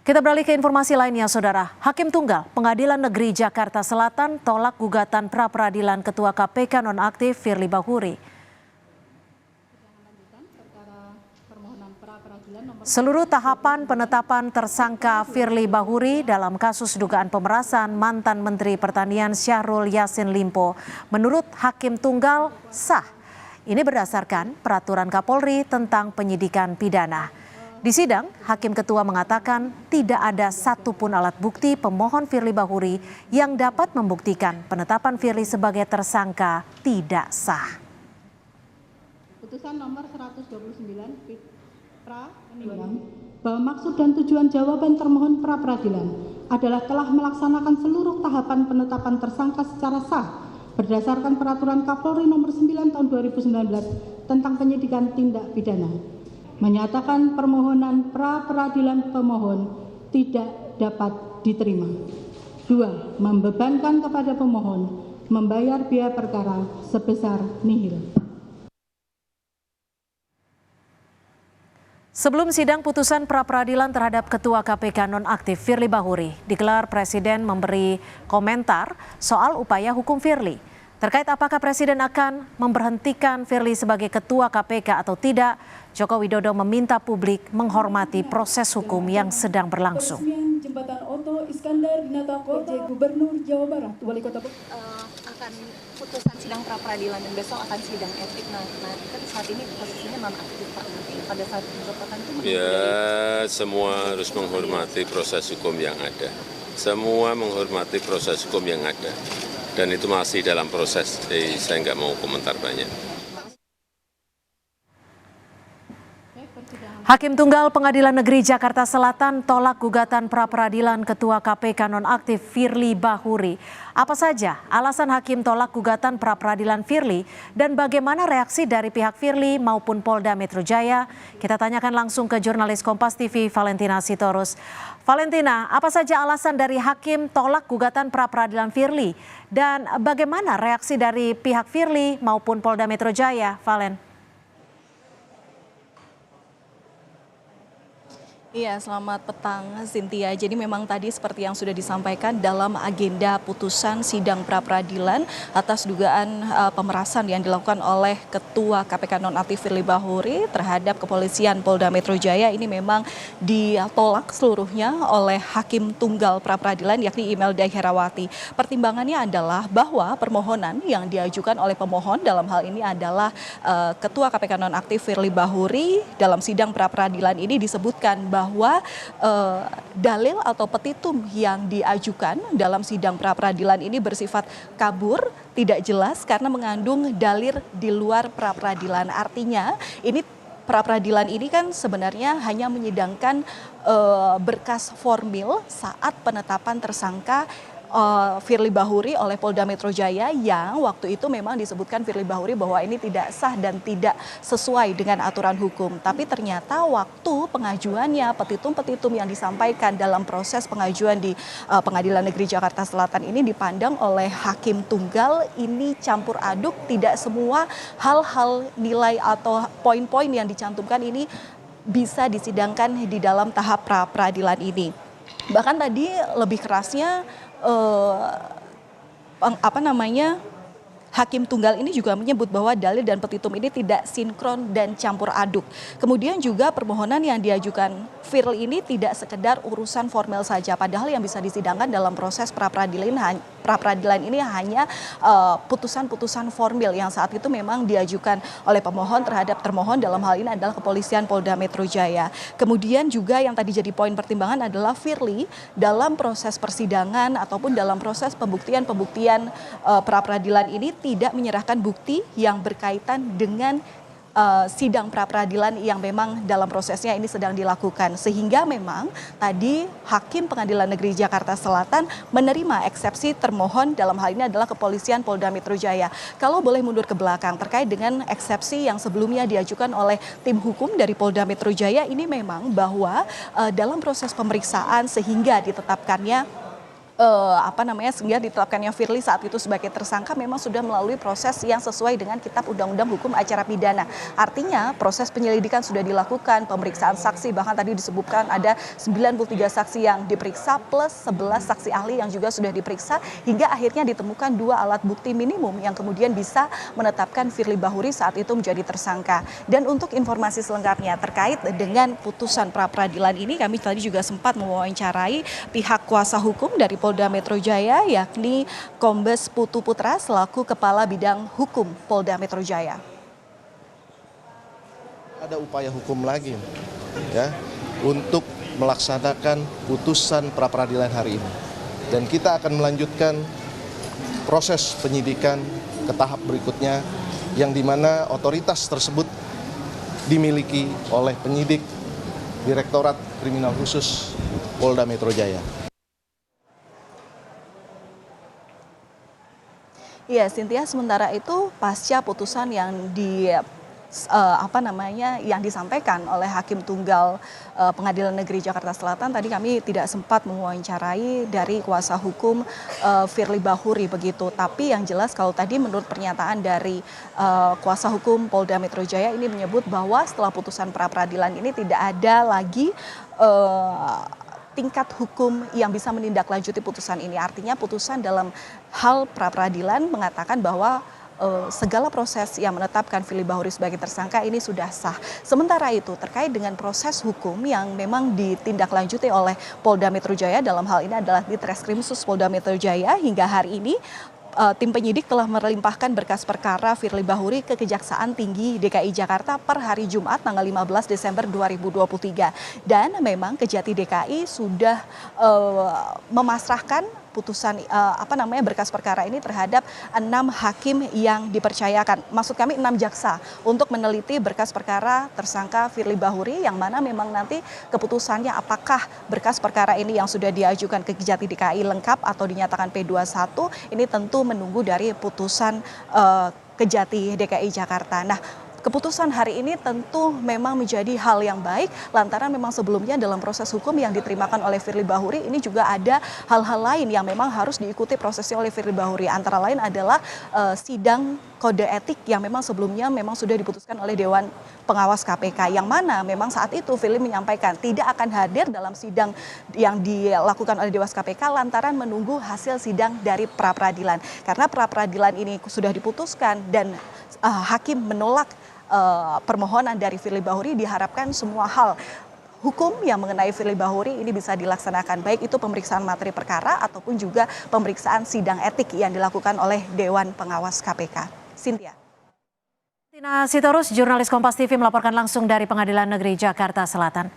Kita beralih ke informasi lainnya, Saudara. Hakim Tunggal Pengadilan Negeri Jakarta Selatan tolak gugatan pra-peradilan Ketua KPK nonaktif Firly Bahuri. Seluruh tahapan penetapan tersangka Firly Bahuri dalam kasus dugaan pemerasan mantan Menteri Pertanian Syahrul Yassin Limpo menurut Hakim Tunggal sah. Ini berdasarkan peraturan Kapolri tentang penyidikan pidana. Di sidang, Hakim Ketua mengatakan tidak ada satupun alat bukti pemohon Firly Bahuri yang dapat membuktikan penetapan Firly sebagai tersangka tidak sah. Putusan nomor 129 Pra menimbang bahwa maksud dan tujuan jawaban termohon pra-peradilan adalah telah melaksanakan seluruh tahapan penetapan tersangka secara sah berdasarkan peraturan Kapolri nomor 9 tahun 2019 tentang penyidikan tindak pidana. Menyatakan permohonan pra-peradilan pemohon tidak dapat diterima. 2. Membebankan kepada pemohon membayar biaya perkara sebesar nihil. Sebelum sidang putusan pra-peradilan terhadap Ketua KPK nonaktif Firly Bahuri digelar, Presiden memberi komentar soal upaya hukum Firly. Terkait apakah Presiden akan memberhentikan Firly sebagai Ketua KPK atau tidak, Joko Widodo meminta publik menghormati proses hukum yang sedang berlangsung. Jembatan Oto Iskandar Dinata Kota Gubernur Jawa Barat, Wali Kota akan putusan sidang pra-peradilan dan besok akan sidang etik. Nah kan saat ini posisinya nonaktif Pak. Pada saat penetapan itu ya semua harus menghormati proses hukum yang ada. Semua menghormati proses hukum yang ada. Dan itu masih dalam proses, jadi saya nggak mau komentar banyak. Hakim Tunggal Pengadilan Negeri Jakarta Selatan tolak gugatan pra-peradilan Ketua KPK nonaktif Firly Bahuri. Apa saja alasan Hakim tolak gugatan pra-peradilan Firly dan bagaimana reaksi dari pihak Firly maupun Polda Metro Jaya? Kita tanyakan langsung ke jurnalis Kompas TV Valentina Sitorus. Valentina, apa saja alasan dari Hakim tolak gugatan pra-peradilan Firly dan bagaimana reaksi dari pihak Firly maupun Polda Metro Jaya, Valen? Iya, selamat petang Cynthia. Jadi memang tadi seperti yang sudah disampaikan dalam agenda putusan sidang pra-peradilan atas dugaan pemerasan yang dilakukan oleh Ketua KPK nonaktif Firly Bahuri terhadap kepolisian Polda Metro Jaya ini memang ditolak seluruhnya oleh Hakim Tunggal pra-peradilan yakni Imelda Herawati. Pertimbangannya adalah bahwa permohonan yang diajukan oleh pemohon dalam hal ini adalah Ketua KPK nonaktif Firly Bahuri dalam sidang pra-peradilan ini disebutkan bahwa dalil atau petitum yang diajukan dalam sidang pra-peradilan ini bersifat kabur, tidak jelas karena mengandung dalil di luar pra-peradilan. Artinya ini pra-peradilan ini kan sebenarnya hanya menyidangkan berkas formil saat penetapan tersangka Firly Bahuri oleh Polda Metro Jaya yang waktu itu memang disebutkan Firly Bahuri bahwa ini tidak sah dan tidak sesuai dengan aturan hukum. Tapi ternyata waktu pengajuannya petitum-petitum yang disampaikan dalam proses pengajuan di Pengadilan Negeri Jakarta Selatan ini dipandang oleh Hakim Tunggal ini campur aduk, tidak semua hal-hal nilai atau poin-poin yang dicantumkan ini bisa disidangkan di dalam tahap pra-peradilan ini. Bahkan tadi lebih kerasnya Hakim Tunggal ini juga menyebut bahwa dalil dan petitum ini tidak sinkron dan campur aduk. Kemudian juga permohonan yang diajukan Firly ini tidak sekedar urusan formil saja, padahal yang bisa disidangkan dalam proses pra-peradilan ini hanya putusan-putusan formil yang saat itu memang diajukan oleh pemohon terhadap termohon, dalam hal ini adalah kepolisian Polda Metro Jaya. Kemudian juga yang tadi jadi poin pertimbangan adalah Firly dalam proses persidangan ataupun dalam proses pembuktian pra-peradilan ini tidak menyerahkan bukti yang berkaitan dengan sidang pra-peradilan yang memang dalam prosesnya ini sedang dilakukan. Sehingga memang tadi Hakim Pengadilan Negeri Jakarta Selatan menerima eksepsi termohon, dalam hal ini adalah kepolisian Polda Metro Jaya. Kalau boleh mundur ke belakang terkait dengan eksepsi yang sebelumnya diajukan oleh tim hukum dari Polda Metro Jaya, ini memang bahwa dalam proses pemeriksaan sehingga ditetapkannya sehingga ditetapkannya Firly saat itu sebagai tersangka memang sudah melalui proses yang sesuai dengan Kitab Undang-Undang Hukum Acara Pidana. Artinya proses penyelidikan sudah dilakukan, pemeriksaan saksi, bahkan tadi disebutkan ada 93 saksi yang diperiksa plus 11 saksi ahli yang juga sudah diperiksa, hingga akhirnya ditemukan 2 alat bukti minimum yang kemudian bisa menetapkan Firly Bahuri saat itu menjadi tersangka. Dan untuk informasi selengkapnya terkait dengan putusan pra-peradilan ini, kami tadi juga sempat mewawancarai pihak kuasa hukum dari Polda Metro Jaya, yakni Kombes Putu Putra selaku Kepala Bidang Hukum Polda Metro Jaya. Ada upaya hukum lagi ya untuk melaksanakan putusan pra-peradilan hari ini. Dan kita akan melanjutkan proses penyidikan ke tahap berikutnya yang dimana otoritas tersebut dimiliki oleh penyidik Direktorat Kriminal Khusus Polda Metro Jaya. Iya, Cynthia, sementara itu pasca putusan yang yang disampaikan oleh Hakim Tunggal Pengadilan Negeri Jakarta Selatan, tadi kami tidak sempat mewawancarai dari kuasa hukum Firly Bahuri begitu. Tapi yang jelas kalau tadi menurut pernyataan dari kuasa hukum Polda Metro Jaya ini menyebut bahwa setelah putusan pra-peradilan ini tidak ada lagi tingkat hukum yang bisa menindaklanjuti putusan ini. Artinya putusan dalam hal pra-peradilan mengatakan bahwa segala proses yang menetapkan Firly Bahuri sebagai tersangka ini sudah sah. Sementara itu terkait dengan proses hukum yang memang ditindaklanjuti oleh Polda Metro Jaya, dalam hal ini adalah di Treskrimsus Polda Metro Jaya, hingga hari ini tim penyidik telah melimpahkan berkas perkara Firly Bahuri ke Kejaksaan Tinggi DKI Jakarta per hari Jumat tanggal 15 Desember 2023. Dan memang Kejati DKI sudah memasrahkan putusan berkas perkara ini terhadap 6 hakim yang dipercayakan. Maksud kami 6 jaksa untuk meneliti berkas perkara tersangka Firly Bahuri, yang mana memang nanti keputusannya apakah berkas perkara ini yang sudah diajukan ke Kejati DKI lengkap atau dinyatakan P21, ini tentu menunggu dari putusan Kejati DKI Jakarta. Nah, keputusan hari ini tentu memang menjadi hal yang baik, lantaran memang sebelumnya dalam proses hukum yang diterimakan oleh Firly Bahuri ini juga ada hal-hal lain yang memang harus diikuti prosesnya oleh Firly Bahuri. Antara lain adalah sidang kode etik yang memang sebelumnya memang sudah diputuskan oleh Dewan Pengawas KPK, yang mana memang saat itu Firly menyampaikan tidak akan hadir dalam sidang yang dilakukan oleh Dewas KPK lantaran menunggu hasil sidang dari pra-peradilan. Karena pra-peradilan ini sudah diputuskan dan hakim menolak permohonan dari Firly Bahuri, diharapkan semua hal hukum yang mengenai Firly Bahuri ini bisa dilaksanakan, baik itu pemeriksaan materi perkara ataupun juga pemeriksaan sidang etik yang dilakukan oleh Dewan Pengawas KPK. Cynthia. Tina Sitorus, jurnalis Kompas TV melaporkan langsung dari Pengadilan Negeri Jakarta Selatan.